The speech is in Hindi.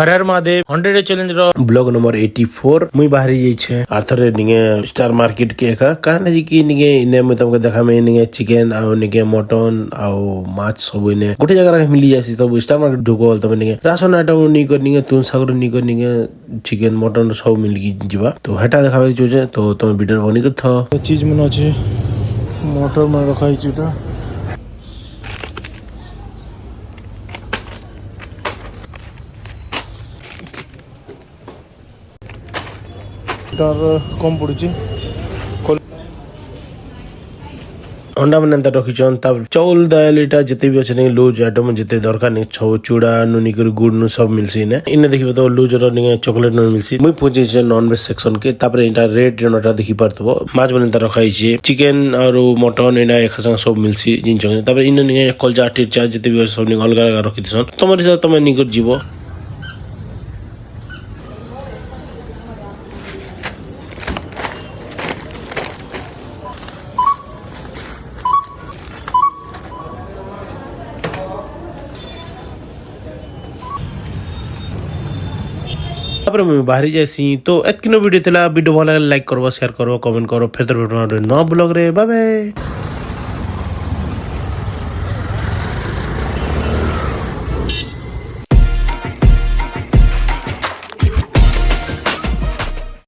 हर हर महादेव 100 चैलेंज रो ब्लॉग नंबर 84 मुई बाहरी जाई छे आर्थरे निगे स्टार मार्केट के का कहना जी कि निगे इने मैं तुमको देखा में निगे चिकन आ निगे मटन आ माछ सब इने गोटे जगह मिली जासी सब स्टार मार्केट ढुको तब निगे राशन आइटम निको निगे तुन सागर निको निगे चिकन मटन सब मिली जीवा तो हेटा देखाबे जोजे तो तुम वीडियो बनी कर था चीज मन अछि मोटर में रखाई छिटा कम पड़ी अंडा मैंने रखीचन चाउल दाल इटा जिते भी अच्छे लूज आइटम जिते दरकार नहीं छौ चूड़ा नुनी कर गुड़ नु सब मिलसी ने इने देखिबे तो लूज रो नि चॉकलेट नु मिलसी मुई पहुंचे छे नॉन वेज सेक्शन के तापर इटा रेड नटा देखि परतबो माछ मैंने रखाई छे चिकन और मटन इना एक संग सब मिलसी जिन जगह तापर इन नि कलजा टिरचा जिते भी सब नि अलग अलग रखी दिसन तमरि से तमे निकर जीवो तापर मैं बाहरी जासी तो एतकिनो वीडियो थिला वीडियो भल लाइक करबो शेयर करबो कमेंट करो फिर तो न ब्लॉग रे बाय बाय।